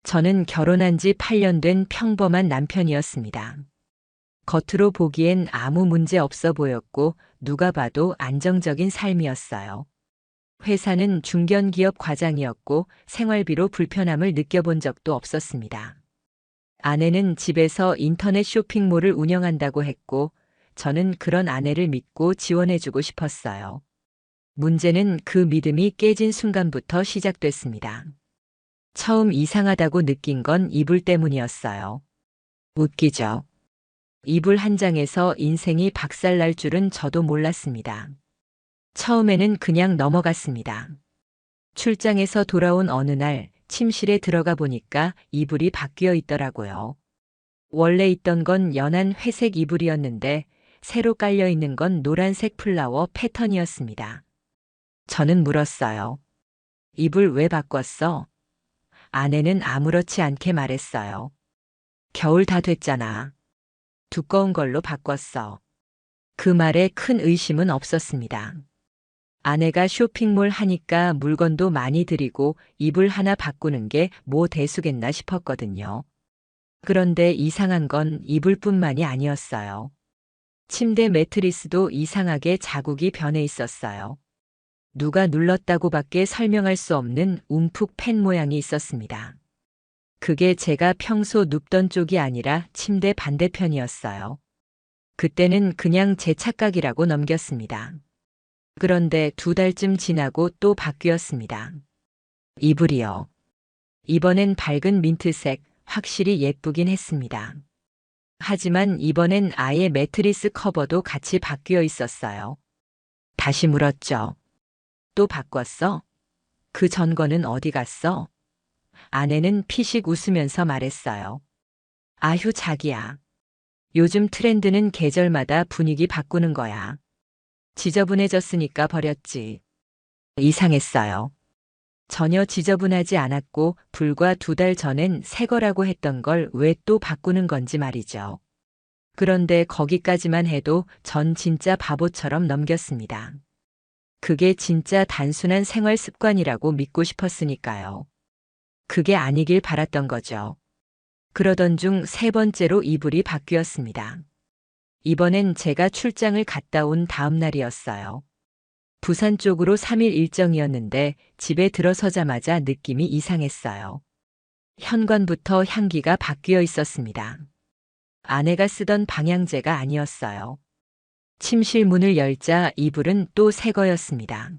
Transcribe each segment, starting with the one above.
저는 결혼한 지 8년 된 평범한 남편이었습니다. 겉으로 보기엔 아무 문제 없어 보였고 누가 봐도 안정적인 삶이었어요. 회사는 중견기업 과장이었고 생활비로 불편함을 느껴본 적도 없었습니다. 아내는 집에서 인터넷 쇼핑몰을 운영한다고 했고 저는 그런 아내를 믿고 지원해주고 싶었어요. 문제는 그 믿음이 깨진 순간부터 시작됐습니다. 처음 이상하다고 느낀 건 이불 때문이었어요. 웃기죠? 이불 한 장에서 인생이 박살날 줄은 저도 몰랐습니다. 처음에는 그냥 넘어갔습니다. 출장에서 돌아온 어느 날 침실에 들어가 보니까 이불이 바뀌어 있더라고요. 원래 있던 건 연한 회색 이불이었는데 새로 깔려 있는 건 노란색 플라워 패턴이었습니다. 저는 물었어요. 이불 왜 바꿨어? 아내는 아무렇지 않게 말했어요. 겨울 다 됐잖아. 두꺼운 걸로 바꿨어. 그 말에 큰 의심은 없었습니다. 아내가 쇼핑몰 하니까 물건도 많이 들이고 이불 하나 바꾸는 게 뭐 대수겠나 싶었거든요. 그런데 이상한 건 이불뿐만이 아니었어요. 침대 매트리스도 이상하게 자국이 변해 있었어요. 누가 눌렀다고밖에 설명할 수 없는 움푹 팬 모양이 있었습니다. 그게 제가 평소 눕던 쪽이 아니라 침대 반대편이었어요. 그때는 그냥 제 착각이라고 넘겼습니다. 그런데 2달쯤 지나고 또 바뀌었습니다. 이불이요. 이번엔 밝은 민트색, 확실히 예쁘긴 했습니다. 하지만 이번엔 아예 매트리스 커버도 같이 바뀌어 있었어요. 다시 물었죠. 또 바꿨어? 그 전 거는 어디 갔어? 아내는 피식 웃으면서 말했어요. 아휴 자기야. 요즘 트렌드는 계절마다 분위기 바꾸는 거야. 지저분해졌으니까 버렸지. 이상했어요. 전혀 지저분하지 않았고 불과 2달 전엔 새 거라고 했던 걸 왜 또 바꾸는 건지 말이죠. 그런데 거기까지만 해도 전 진짜 바보처럼 넘겼습니다. 그게 진짜 단순한 생활 습관이라고 믿고 싶었으니까요. 그게 아니길 바랐던 거죠. 그러던 중 3번째로 이불이 바뀌었습니다. 이번엔 제가 출장을 갔다 온 다음 날이었어요. 부산 쪽으로 3일 일정이었는데 집에 들어서자마자 느낌이 이상했어요. 현관부터 향기가 바뀌어 있었습니다. 아내가 쓰던 방향제가 아니었어요. 침실 문을 열자 이불은 또 새 거였습니다.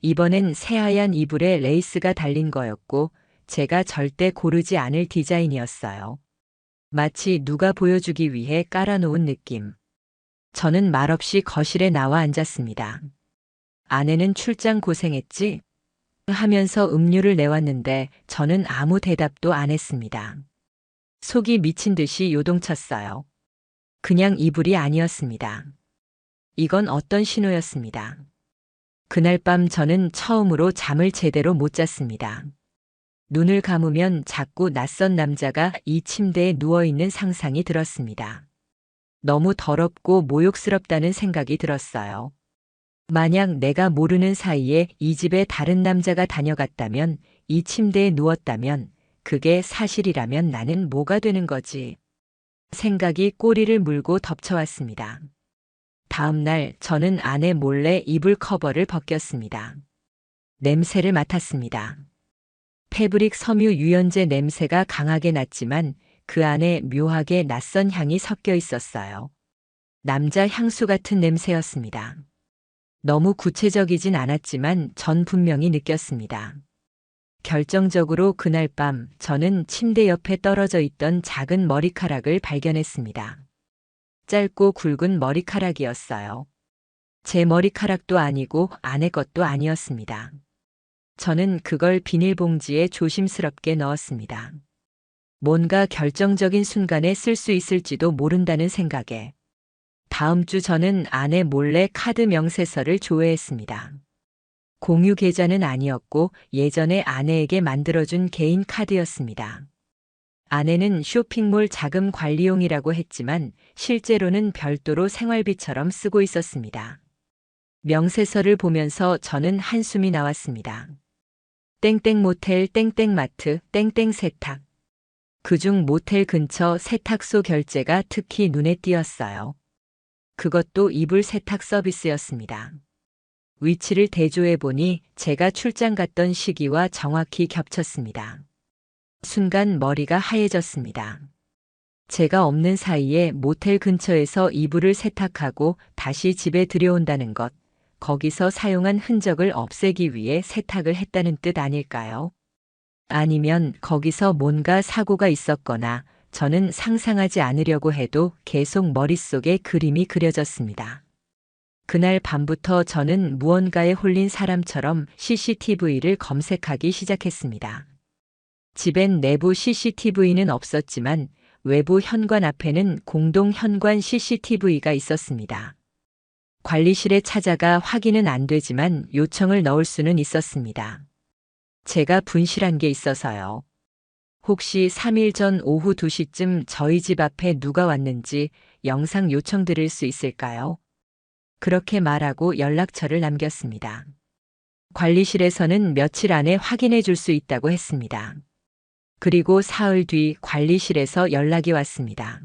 이번엔 새하얀 이불에 레이스가 달린 거였고 제가 절대 고르지 않을 디자인이었어요. 마치 누가 보여주기 위해 깔아놓은 느낌. 저는 말없이 거실에 나와 앉았습니다. 아내는 출장 고생했지? 하면서 음료를 내왔는데 저는 아무 대답도 안 했습니다. 속이 미친 듯이 요동쳤어요. 그냥 이불이 아니었습니다. 이건 어떤 신호였습니다. 그날 밤 저는 처음으로 잠을 제대로 못 잤습니다. 눈을 감으면 자꾸 낯선 남자가 이 침대에 누워있는 상상이 들었습니다. 너무 더럽고 모욕스럽다는 생각이 들었어요. 만약 내가 모르는 사이에 이 집에 다른 남자가 다녀갔다면, 이 침대에 누웠다면, 그게 사실이라면 나는 뭐가 되는 거지? 생각이 꼬리를 물고 덮쳐왔습니다. 다음 날 저는 아내 몰래 이불 커버를 벗겼습니다. 냄새를 맡았습니다. 패브릭 섬유 유연제 냄새가 강하게 났지만 그 안에 묘하게 낯선 향이 섞여 있었어요. 남자 향수 같은 냄새였습니다. 너무 구체적이진 않았지만 전 분명히 느꼈습니다. 결정적으로 그날 밤 저는 침대 옆에 떨어져 있던 작은 머리카락을 발견했습니다. 짧고 굵은 머리카락이었어요. 제 머리카락도 아니고 아내 것도 아니었습니다. 저는 그걸 비닐봉지에 조심스럽게 넣었습니다. 뭔가 결정적인 순간에 쓸 수 있을지도 모른다는 생각에. 다음 주 저는 아내 몰래 카드 명세서를 조회했습니다. 공유 계좌는 아니었고 예전에 아내에게 만들어준 개인 카드였습니다. 아내는 쇼핑몰 자금 관리용이라고 했지만 실제로는 별도로 생활비처럼 쓰고 있었습니다. 명세서를 보면서 저는 한숨이 나왔습니다. 땡땡 모텔, 땡땡 마트, 땡땡 세탁. 그중 모텔 근처 세탁소 결제가 특히 눈에 띄었어요. 그것도 이불 세탁 서비스였습니다. 위치를 대조해 보니 제가 출장 갔던 시기와 정확히 겹쳤습니다. 순간 머리가 하얘졌습니다. 제가 없는 사이에 모텔 근처에서 이불을 세탁하고 다시 집에 들여온다는 것, 거기서 사용한 흔적을 없애기 위해 세탁을 했다는 뜻 아닐까요? 아니면 거기서 뭔가 사고가 있었거나 저는 상상하지 않으려고 해도 계속 머릿속에 그림이 그려졌습니다. 그날 밤부터 저는 무언가에 홀린 사람처럼 CCTV를 검색하기 시작했습니다. 집엔 내부 CCTV는 없었지만 외부 현관 앞에는 공동 현관 CCTV가 있었습니다. 관리실에 찾아가 확인은 안 되지만 요청을 넣을 수는 있었습니다. 제가 분실한 게 있어서요. 혹시 3일 전 오후 2시쯤 저희 집 앞에 누가 왔는지 영상 요청드릴 수 있을까요? 그렇게 말하고 연락처를 남겼습니다. 관리실에서는 며칠 안에 확인해 줄 수 있다고 했습니다. 그리고 사흘 뒤 관리실에서 연락이 왔습니다.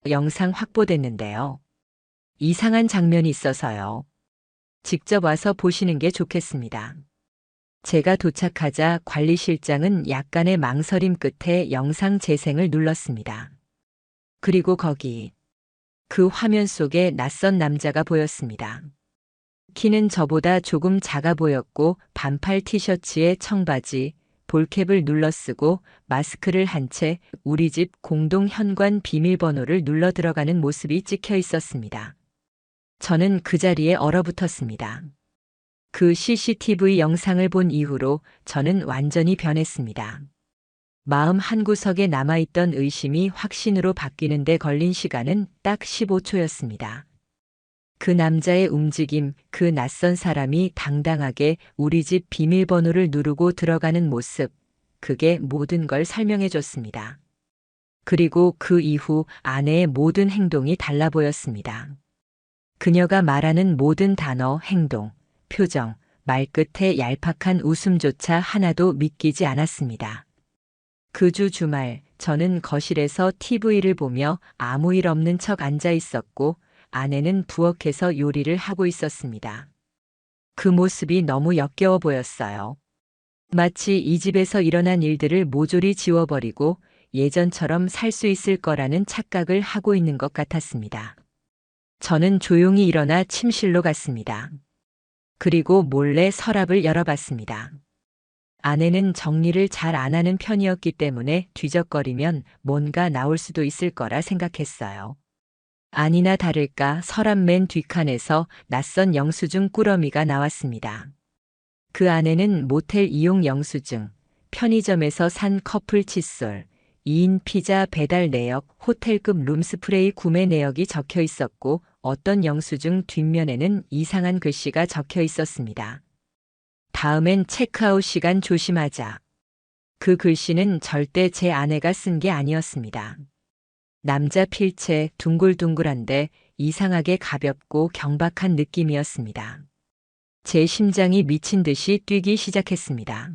영상 확보됐는데요. 이상한 장면이 있어서요. 직접 와서 보시는 게 좋겠습니다. 제가 도착하자 관리실장은 약간의 망설임 끝에 영상 재생을 눌렀습니다. 그리고 거기 그 화면 속에 낯선 남자가 보였습니다. 키는 저보다 조금 작아 보였고 반팔 티셔츠에 청바지, 볼캡을 눌러쓰고 마스크를 한 채 우리 집 공동 현관 비밀번호를 눌러 들어가는 모습이 찍혀 있었습니다. 저는 그 자리에 얼어붙었습니다. 그 CCTV 영상을 본 이후로 저는 완전히 변했습니다. 마음 한구석에 남아있던 의심이 확신으로 바뀌는 데 걸린 시간은 딱 15초였습니다. 그 남자의 움직임, 그 낯선 사람이 당당하게 우리 집 비밀번호를 누르고 들어가는 모습, 그게 모든 걸 설명해 줬습니다. 그리고 그 이후 아내의 모든 행동이 달라 보였습니다. 그녀가 말하는 모든 단어, 행동, 표정, 말끝의 얄팍한 웃음조차 하나도 믿기지 않았습니다. 그 주 주말 저는 거실에서 TV를 보며 아무 일 없는 척 앉아 있었고 아내는 부엌에서 요리를 하고 있었습니다. 그 모습이 너무 역겨워 보였어요. 마치 이 집에서 일어난 일들을 모조리 지워버리고 예전처럼 살 수 있을 거라는 착각을 하고 있는 것 같았습니다. 저는 조용히 일어나 침실로 갔습니다. 그리고 몰래 서랍을 열어봤습니다. 아내는 정리를 잘 안 하는 편이었기 때문에 뒤적거리면 뭔가 나올 수도 있을 거라 생각했어요. 아니나 다를까 서랍 맨 뒷칸에서 낯선 영수증 꾸러미가 나왔습니다. 그 안에는 모텔 이용 영수증, 편의점에서 산 커플 칫솔, 2인 피자 배달 내역, 호텔급 룸스프레이 구매 내역이 적혀 있었고 어떤 영수증 뒷면에는 이상한 글씨가 적혀 있었습니다. 다음엔 체크아웃 시간 조심하자. 그 글씨는 절대 제 아내가 쓴 게 아니었습니다. 남자 필체 둥글둥글한데 이상하게 가볍고 경박한 느낌이었습니다. 제 심장이 미친 듯이 뛰기 시작했습니다.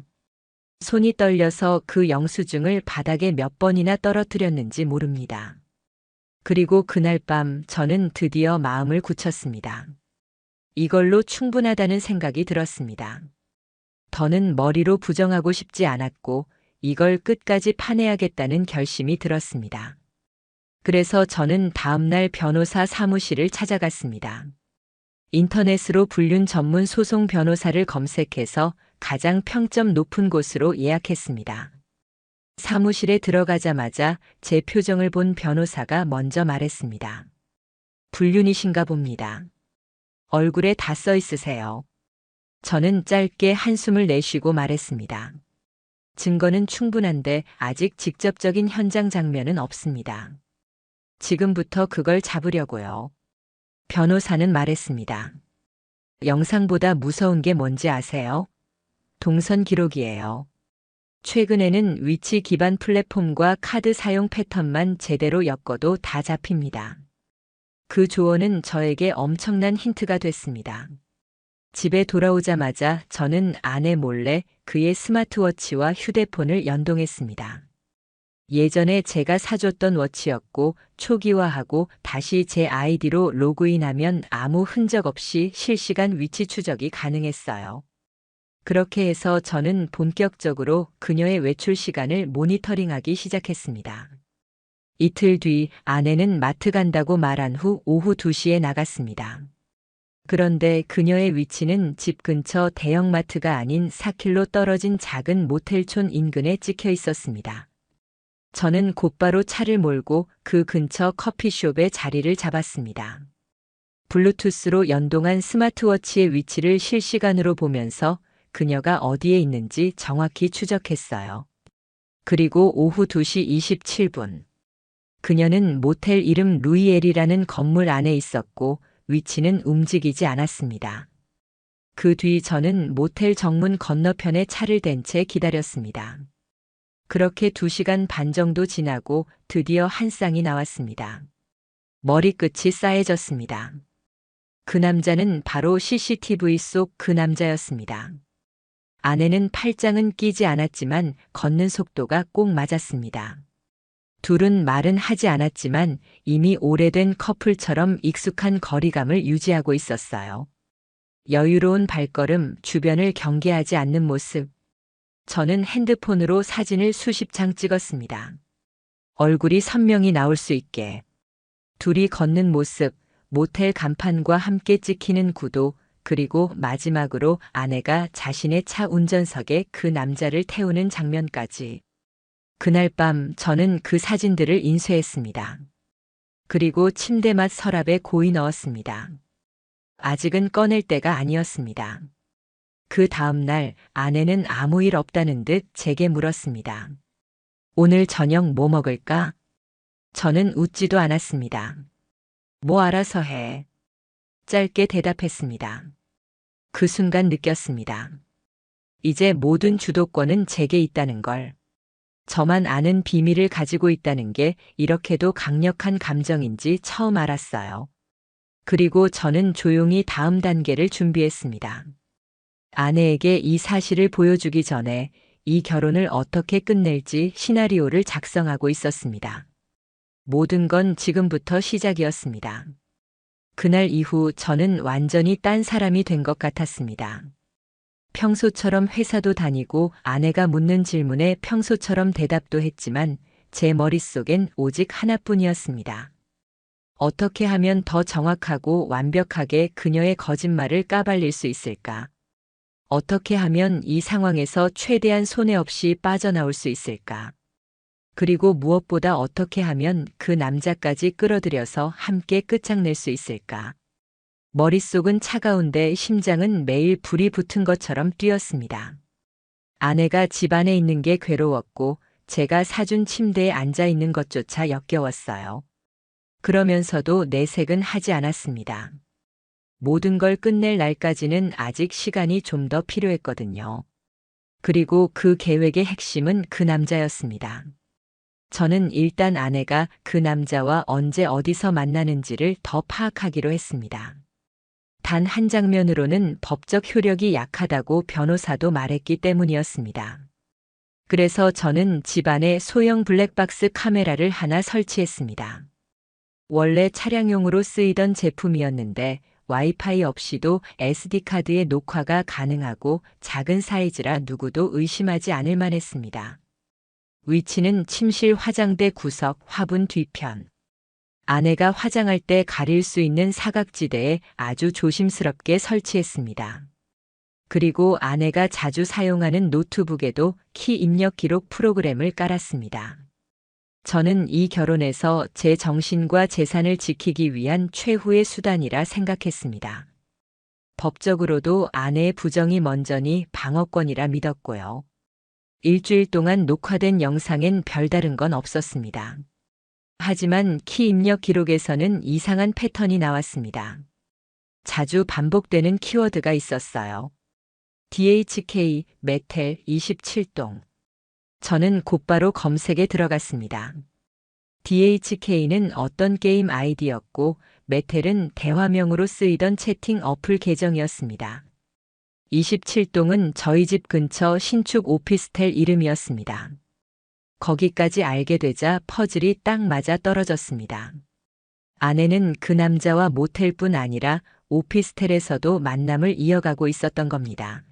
손이 떨려서 그 영수증을 바닥에 몇 번이나 떨어뜨렸는지 모릅니다. 그리고 그날 밤 저는 드디어 마음을 굳혔습니다. 이걸로 충분하다는 생각이 들었습니다. 더는 머리로 부정하고 싶지 않았고 이걸 끝까지 파내야겠다는 결심이 들었습니다. 그래서 저는 다음날 변호사 사무실을 찾아갔습니다. 인터넷으로 불륜 전문 소송 변호사를 검색해서 가장 평점 높은 곳으로 예약했습니다. 사무실에 들어가자마자 제 표정을 본 변호사가 먼저 말했습니다. 불륜이신가 봅니다. 얼굴에 다 써 있으세요. 저는 짧게 한숨을 내쉬고 말했습니다. 증거는 충분한데 아직 직접적인 현장 장면은 없습니다. 지금부터 그걸 잡으려고요. 변호사는 말했습니다. 영상보다 무서운 게 뭔지 아세요? 동선 기록이에요. 최근에는 위치 기반 플랫폼과 카드 사용 패턴만 제대로 엮어도 다 잡힙니다. 그 조언은 저에게 엄청난 힌트가 됐습니다. 집에 돌아오자마자 저는 아내 몰래 그의 스마트워치와 휴대폰을 연동했습니다. 예전에 제가 사줬던 워치였고 초기화하고 다시 제 아이디로 로그인하면 아무 흔적 없이 실시간 위치 추적이 가능했어요. 그렇게 해서 저는 본격적으로 그녀의 외출 시간을 모니터링하기 시작했습니다. 이틀 뒤 아내는 마트 간다고 말한 후 오후 2시에 나갔습니다. 그런데 그녀의 위치는 집 근처 대형마트가 아닌 4km 떨어진 작은 모텔촌 인근에 찍혀 있었습니다. 저는 곧바로 차를 몰고 그 근처 커피숍에 자리를 잡았습니다. 블루투스로 연동한 스마트워치의 위치를 실시간으로 보면서 그녀가 어디에 있는지 정확히 추적했어요. 그리고 오후 2시 27분. 그녀는 모텔 이름 루이엘이라는 건물 안에 있었고 위치는 움직이지 않았습니다. 그 뒤 저는 모텔 정문 건너편에 차를 댄 채 기다렸습니다. 그렇게 2시간 반 정도 지나고 드디어 한 쌍이 나왔습니다. 머리끝이 싸해졌습니다. 그 남자는 바로 CCTV 속 그 남자였습니다. 아내는 팔짱은 끼지 않았지만 걷는 속도가 꼭 맞았습니다. 둘은 말은 하지 않았지만 이미 오래된 커플처럼 익숙한 거리감을 유지하고 있었어요. 여유로운 발걸음, 주변을 경계하지 않는 모습. 저는 핸드폰으로 사진을 수십 장 찍었습니다. 얼굴이 선명히 나올 수 있게. 둘이 걷는 모습, 모텔 간판과 함께 찍히는 구도, 그리고 마지막으로 아내가 자신의 차 운전석에 그 남자를 태우는 장면까지. 그날 밤 저는 그 사진들을 인쇄했습니다. 그리고 침대맡 서랍에 고이 넣었습니다. 아직은 꺼낼 때가 아니었습니다. 그 다음 날 아내는 아무 일 없다는 듯 제게 물었습니다. 오늘 저녁 뭐 먹을까? 저는 웃지도 않았습니다. 뭐 알아서 해. 짧게 대답했습니다. 그 순간 느꼈습니다. 이제 모든 주도권은 제게 있다는 걸. 저만 아는 비밀을 가지고 있다는 게 이렇게도 강력한 감정인지 처음 알았어요. 그리고 저는 조용히 다음 단계를 준비했습니다. 아내에게 이 사실을 보여주기 전에 이 결혼을 어떻게 끝낼지 시나리오를 작성하고 있었습니다. 모든 건 지금부터 시작이었습니다. 그날 이후 저는 완전히 딴 사람이 된 것 같았습니다. 평소처럼 회사도 다니고 아내가 묻는 질문에 평소처럼 대답도 했지만 제 머릿속엔 오직 하나뿐이었습니다. 어떻게 하면 더 정확하고 완벽하게 그녀의 거짓말을 까발릴 수 있을까? 어떻게 하면 이 상황에서 최대한 손해 없이 빠져나올 수 있을까? 그리고 무엇보다 어떻게 하면 그 남자까지 끌어들여서 함께 끝장낼 수 있을까? 머릿속은 차가운데 심장은 매일 불이 붙은 것처럼 뛰었습니다. 아내가 집 안에 있는 게 괴로웠고 제가 사준 침대에 앉아 있는 것조차 역겨웠어요. 그러면서도 내색은 하지 않았습니다. 모든 걸 끝낼 날까지는 아직 시간이 좀 더 필요했거든요. 그리고 그 계획의 핵심은 그 남자였습니다. 저는 일단 아내가 그 남자와 언제 어디서 만나는지를 더 파악하기로 했습니다. 단 한 장면으로는 법적 효력이 약하다고 변호사도 말했기 때문이었습니다. 그래서 저는 집안에 소형 블랙박스 카메라를 하나 설치했습니다. 원래 차량용으로 쓰이던 제품이었는데 와이파이 없이도 SD카드의 녹화가 가능하고 작은 사이즈라 누구도 의심하지 않을 만했습니다. 위치는 침실 화장대 구석 화분 뒤편. 아내가 화장할 때 가릴 수 있는 사각지대에 아주 조심스럽게 설치했습니다. 그리고 아내가 자주 사용하는 노트북에도 키 입력 기록 프로그램을 깔았습니다. 저는 이 결혼에서 제 정신과 재산을 지키기 위한 최후의 수단이라 생각했습니다. 법적으로도 아내의 부정이 먼저니 방어권이라 믿었고요. 일주일 동안 녹화된 영상엔 별다른 건 없었습니다. 하지만 키 입력 기록에서는 이상한 패턴이 나왔습니다. 자주 반복되는 키워드가 있었어요. DHK, 메텔 27동. 저는 곧바로 검색에 들어갔습니다. DHK는 어떤 게임 아이디였고 메텔은 대화명으로 쓰이던 채팅 어플 계정이었습니다. 27동은 저희 집 근처 신축 오피스텔 이름이었습니다. 거기까지 알게 되자 퍼즐이 딱 맞아 떨어졌습니다. 아내는 그 남자와 모텔뿐 아니라 오피스텔에서도 만남을 이어가고 있었던 겁니다.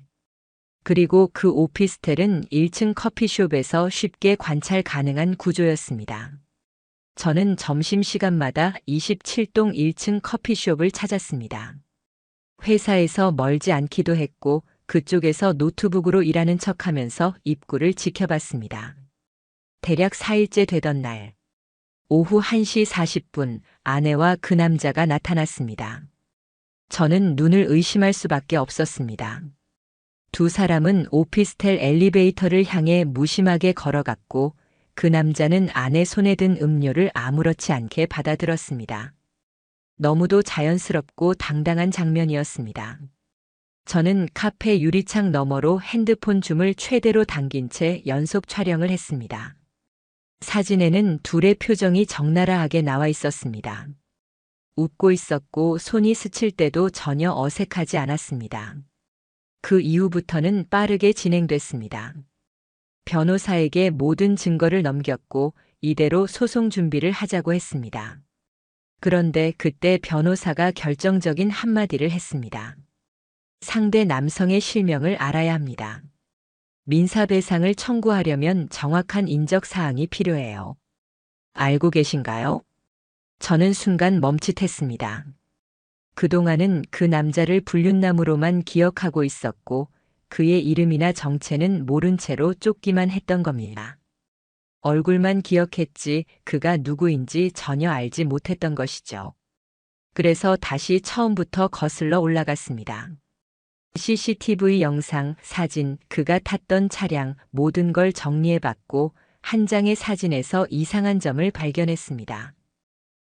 그리고 그 오피스텔은 1층 커피숍에서 쉽게 관찰 가능한 구조였습니다. 저는 점심시간마다 27동 1층 커피숍을 찾았습니다. 회사에서 멀지 않기도 했고 그쪽에서 노트북으로 일하는 척하면서 입구를 지켜봤습니다. 대략 4일째 되던 날, 오후 1시 40분 아내와 그 남자가 나타났습니다. 저는 눈을 의심할 수밖에 없었습니다. 두 사람은 오피스텔 엘리베이터를 향해 무심하게 걸어갔고 그 남자는 아내 손에 든 음료를 아무렇지 않게 받아들었습니다. 너무도 자연스럽고 당당한 장면이었습니다. 저는 카페 유리창 너머로 핸드폰 줌을 최대로 당긴 채 연속 촬영을 했습니다. 사진에는 둘의 표정이 적나라하게 나와 있었습니다. 웃고 있었고 손이 스칠 때도 전혀 어색하지 않았습니다. 그 이후부터는 빠르게 진행됐습니다. 변호사에게 모든 증거를 넘겼고 이대로 소송 준비를 하자고 했습니다. 그런데 그때 변호사가 결정적인 한마디를 했습니다. 상대 남성의 실명을 알아야 합니다. 민사배상을 청구하려면 정확한 인적 사항이 필요해요. 알고 계신가요? 저는 순간 멈칫했습니다. 그동안은 그 남자를 불륜남으로만 기억하고 있었고 그의 이름이나 정체는 모른 채로 쫓기만 했던 겁니다. 얼굴만 기억했지 그가 누구인지 전혀 알지 못했던 것이죠. 그래서 다시 처음부터 거슬러 올라갔습니다. CCTV 영상, 사진, 그가 탔던 차량 모든 걸 정리해봤고 한 장의 사진에서 이상한 점을 발견했습니다.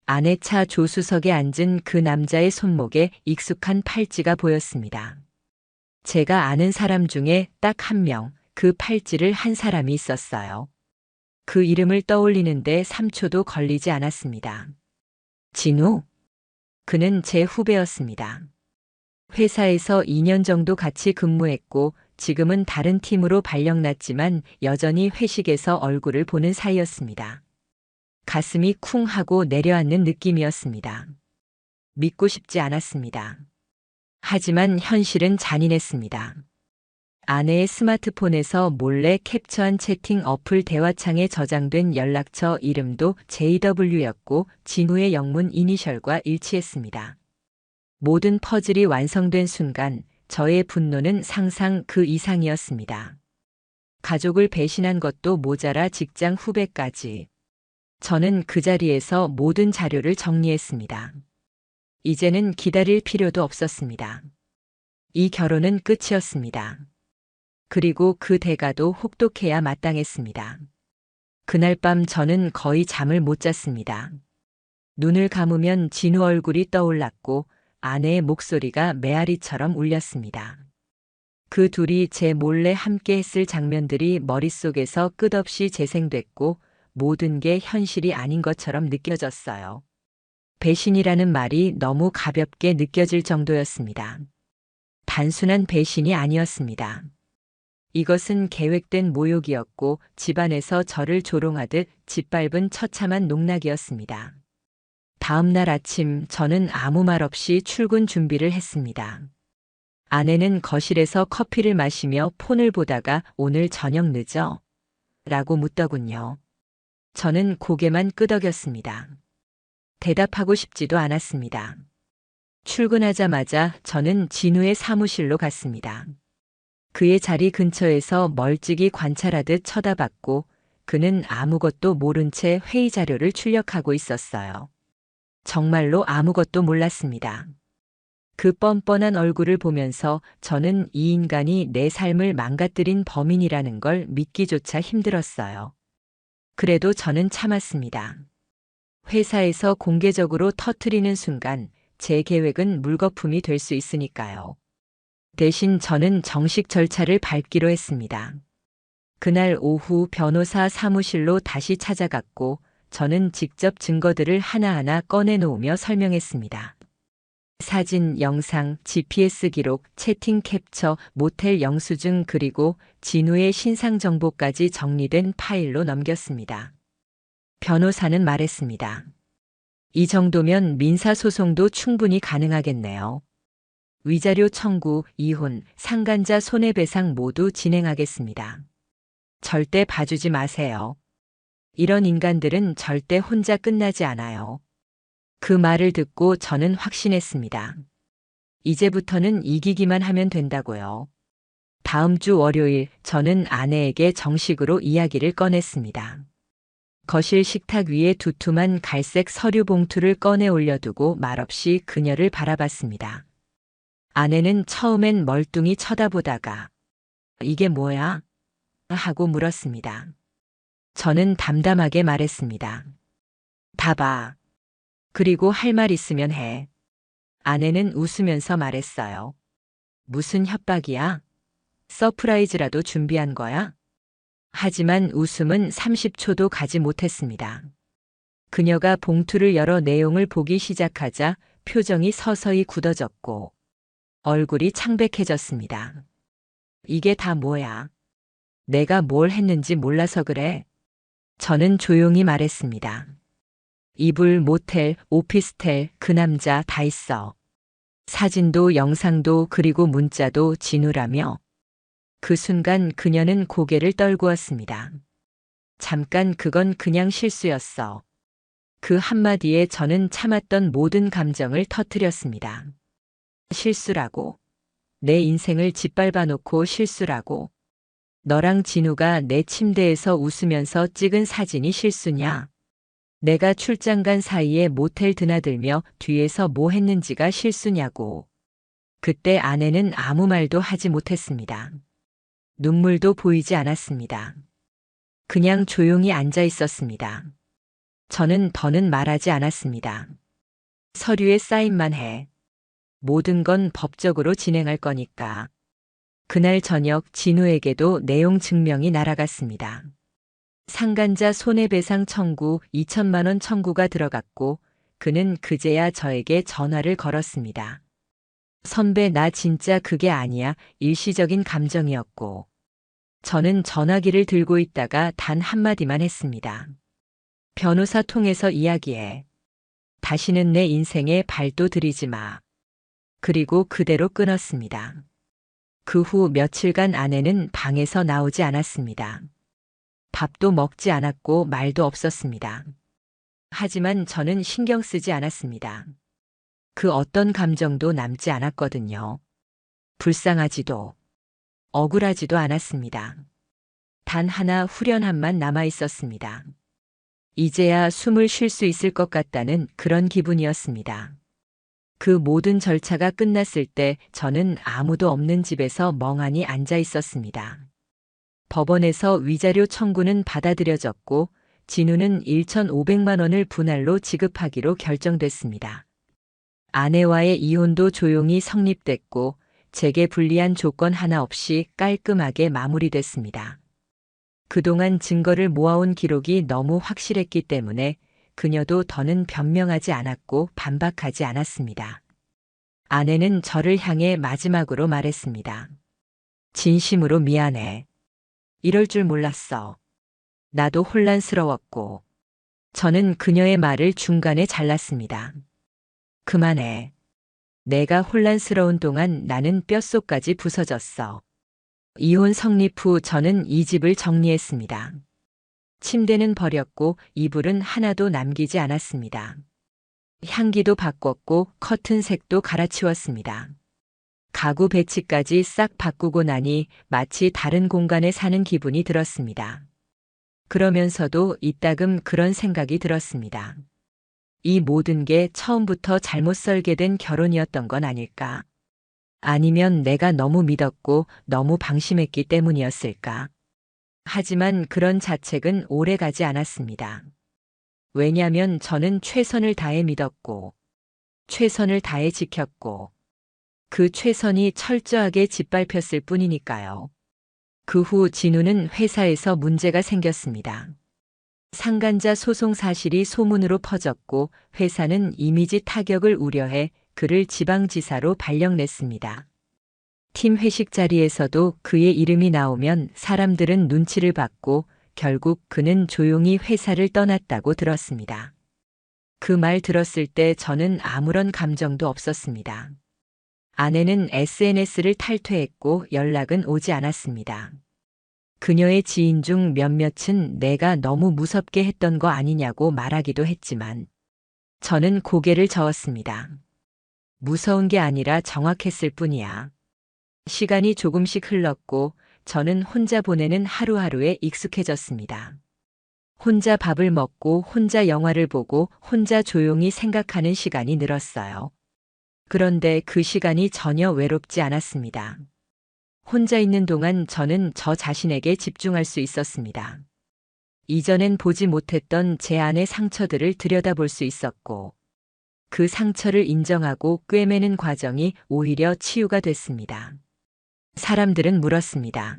아내 차 조수석에 앉은 그 남자의 손목에 익숙한 팔찌가 보였습니다. 제가 아는 사람 중에 딱 한 명, 그 팔찌를 한 사람이 있었어요. 그 이름을 떠올리는데 3초도 걸리지 않았습니다. 진우? 그는 제 후배였습니다. 회사에서 2년 정도 같이 근무했고 지금은 다른 팀으로 발령났지만 여전히 회식에서 얼굴을 보는 사이였습니다. 가슴이 쿵 하고 내려앉는 느낌이었습니다. 믿고 싶지 않았습니다. 하지만 현실은 잔인했습니다. 아내의 스마트폰에서 몰래 캡처한 채팅 어플 대화창에 저장된 연락처 이름도 JW였고 진우의 영문 이니셜과 일치했습니다. 모든 퍼즐이 완성된 순간 저의 분노는 상상 그 이상이었습니다. 가족을 배신한 것도 모자라 직장 후배까지. 저는 그 자리에서 모든 자료를 정리했습니다. 이제는 기다릴 필요도 없었습니다. 이 결혼은 끝이었습니다. 그리고 그 대가도 혹독해야 마땅했습니다. 그날 밤 저는 거의 잠을 못 잤습니다. 눈을 감으면 진우 얼굴이 떠올랐고 아내의 목소리가 메아리처럼 울렸습니다. 그 둘이 제 몰래 함께 했을 장면들이 머릿속에서 끝없이 재생됐고 모든 게 현실이 아닌 것처럼 느껴졌어요. 배신이라는 말이 너무 가볍게 느껴질 정도였습니다. 단순한 배신이 아니었습니다. 이것은 계획된 모욕이었고 집안에서 저를 조롱하듯 짓밟은 처참한 농락이었습니다. 다음 날 아침 저는 아무 말 없이 출근 준비를 했습니다. 아내는 거실에서 커피를 마시며 폰을 보다가 오늘 저녁 늦어? 라고 묻더군요. 저는 고개만 끄덕였습니다. 대답하고 싶지도 않았습니다. 출근하자마자 저는 진우의 사무실로 갔습니다. 그의 자리 근처에서 멀찍이 관찰하듯 쳐다봤고 그는 아무것도 모른 채 회의 자료를 출력하고 있었어요. 정말로 아무것도 몰랐습니다. 그 뻔뻔한 얼굴을 보면서 저는 이 인간이 내 삶을 망가뜨린 범인이라는 걸 믿기조차 힘들었어요. 그래도 저는 참았습니다. 회사에서 공개적으로 터뜨리는 순간 제 계획은 물거품이 될 수 있으니까요. 대신 저는 정식 절차를 밟기로 했습니다. 그날 오후 변호사 사무실로 다시 찾아갔고 저는 직접 증거들을 하나하나 꺼내놓으며 설명했습니다. 사진, 영상, GPS 기록, 채팅 캡처, 모텔 영수증 그리고 진우의 신상 정보까지 정리된 파일로 넘겼습니다. 변호사는 말했습니다. 이 정도면 민사소송도 충분히 가능하겠네요. 위자료 청구, 이혼, 상간자 손해배상 모두 진행하겠습니다. 절대 봐주지 마세요. 이런 인간들은 절대 혼자 끝나지 않아요. 그 말을 듣고 저는 확신했습니다. 이제부터는 이기기만 하면 된다고요. 다음 주 월요일 저는 아내에게 정식으로 이야기를 꺼냈습니다. 거실 식탁 위에 두툼한 갈색 서류 봉투를 꺼내 올려두고 말없이 그녀를 바라봤습니다. 아내는 처음엔 멀뚱히 쳐다보다가 이게 뭐야? 하고 물었습니다. 저는 담담하게 말했습니다. 봐봐. 그리고 할 말 있으면 해. 아내는 웃으면서 말했어요. 무슨 협박이야? 서프라이즈라도 준비한 거야? 하지만 웃음은 30초도 가지 못했습니다. 그녀가 봉투를 열어 내용을 보기 시작하자 표정이 서서히 굳어졌고 얼굴이 창백해졌습니다. 이게 다 뭐야? 내가 뭘 했는지 몰라서 그래. 저는 조용히 말했습니다. 이불, 모텔, 오피스텔, 그 남자 다 있어. 사진도 영상도 그리고 문자도 진우라며. 그 순간 그녀는 고개를 떨구었습니다. 잠깐 그건 그냥 실수였어. 그 한마디에 저는 참았던 모든 감정을 터뜨렸습니다. 실수라고. 내 인생을 짓밟아 놓고 실수라고. 너랑 진우가 내 침대에서 웃으면서 찍은 사진이 실수냐? 내가 출장 간 사이에 모텔 드나들며 뒤에서 뭐 했는지가 실수냐고. 그때 아내는 아무 말도 하지 못했습니다. 눈물도 보이지 않았습니다. 그냥 조용히 앉아 있었습니다. 저는 더는 말하지 않았습니다. 서류에 사인만 해. 모든 건 법적으로 진행할 거니까. 그날 저녁 진우에게도 내용 증명이 날아갔습니다. 상간자 손해배상 청구 2천만 원 청구가 들어갔고 그는 그제야 저에게 전화를 걸었습니다. 선배, 나 진짜 그게 아니야. 일시적인 감정이었고. 저는 전화기를 들고 있다가 단 한마디만 했습니다. 변호사 통해서 이야기해. 다시는 내 인생에 발도 들이지 마. 그리고 그대로 끊었습니다. 그 후 며칠간 아내는 방에서 나오지 않았습니다. 밥도 먹지 않았고 말도 없었습니다. 하지만 저는 신경 쓰지 않았습니다. 그 어떤 감정도 남지 않았거든요. 불쌍하지도 억울하지도 않았습니다. 단 하나 후련함만 남아 있었습니다. 이제야 숨을 쉴 수 있을 것 같다는 그런 기분이었습니다. 그 모든 절차가 끝났을 때 저는 아무도 없는 집에서 멍하니 앉아 있었습니다. 법원에서 위자료 청구는 받아들여졌고 진우는 1,500만 원을 분할로 지급하기로 결정됐습니다. 아내와의 이혼도 조용히 성립됐고 제게 불리한 조건 하나 없이 깔끔하게 마무리됐습니다. 그동안 증거를 모아온 기록이 너무 확실했기 때문에 그녀도 더는 변명하지 않았고 반박하지 않았습니다. 아내는 저를 향해 마지막으로 말했습니다. 진심으로 미안해. 이럴 줄 몰랐어. 나도 혼란스러웠고. 저는 그녀의 말을 중간에 잘랐습니다. 그만해. 내가 혼란스러운 동안 나는 뼛속까지 부서졌어. 이혼 성립 후 저는 이 집을 정리했습니다. 침대는 버렸고 이불은 하나도 남기지 않았습니다. 향기도 바꿨고 커튼 색도 갈아치웠습니다. 가구 배치까지 싹 바꾸고 나니 마치 다른 공간에 사는 기분이 들었습니다. 그러면서도 이따금 그런 생각이 들었습니다. 이 모든 게 처음부터 잘못 설계된 결혼이었던 건 아닐까? 아니면 내가 너무 믿었고 너무 방심했기 때문이었을까? 하지만 그런 자책은 오래 가지 않았습니다. 왜냐하면 저는 최선을 다해 믿었고, 최선을 다해 지켰고, 그 최선이 철저하게 짓밟혔을 뿐이니까요. 그 후 진우는 회사에서 문제가 생겼습니다. 상간자 소송 사실이 소문으로 퍼졌고 회사는 이미지 타격을 우려해 그를 지방지사로 발령냈습니다. 팀 회식 자리에서도 그의 이름이 나오면 사람들은 눈치를 받고 결국 그는 조용히 회사를 떠났다고 들었습니다. 그 말 들었을 때 저는 아무런 감정도 없었습니다. 아내는 SNS를 탈퇴했고 연락은 오지 않았습니다. 그녀의 지인 중 몇몇은 내가 너무 무섭게 했던 거 아니냐고 말하기도 했지만 저는 고개를 저었습니다. 무서운 게 아니라 정확했을 뿐이야. 시간이 조금씩 흘렀고 저는 혼자 보내는 하루하루에 익숙해졌습니다. 혼자 밥을 먹고 혼자 영화를 보고 혼자 조용히 생각하는 시간이 늘었어요. 그런데 그 시간이 전혀 외롭지 않았습니다. 혼자 있는 동안 저는 저 자신에게 집중할 수 있었습니다. 이전엔 보지 못했던 제 안의 상처들을 들여다볼 수 있었고, 그 상처를 인정하고 꿰매는 과정이 오히려 치유가 됐습니다. 사람들은 물었습니다.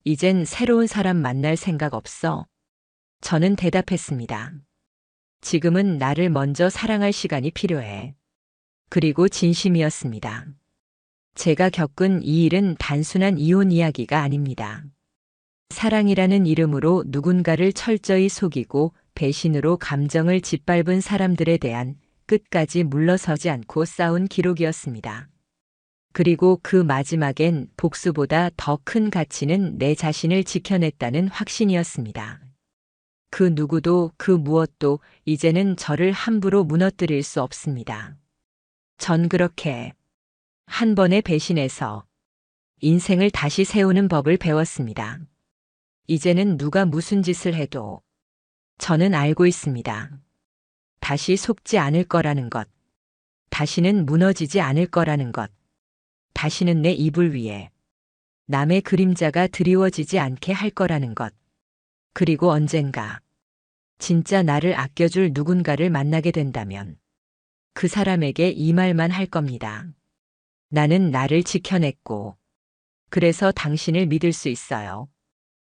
이젠 새로운 사람 만날 생각 없어? 저는 대답했습니다. 지금은 나를 먼저 사랑할 시간이 필요해. 그리고 진심이었습니다. 제가 겪은 이 일은 단순한 이혼 이야기가 아닙니다. 사랑이라는 이름으로 누군가를 철저히 속이고 배신으로 감정을 짓밟은 사람들에 대한 끝까지 물러서지 않고 싸운 기록이었습니다. 그리고 그 마지막엔 복수보다 더 큰 가치는 내 자신을 지켜냈다는 확신이었습니다. 그 누구도 그 무엇도 이제는 저를 함부로 무너뜨릴 수 없습니다. 전 그렇게 한 번의 배신에서 인생을 다시 세우는 법을 배웠습니다. 이제는 누가 무슨 짓을 해도 저는 알고 있습니다. 다시 속지 않을 거라는 것. 다시는 무너지지 않을 거라는 것. 다시는 내 이불 위에 남의 그림자가 드리워지지 않게 할 거라는 것. 그리고 언젠가 진짜 나를 아껴줄 누군가를 만나게 된다면 그 사람에게 이 말만 할 겁니다. 나는 나를 지켜냈고, 그래서 당신을 믿을 수 있어요.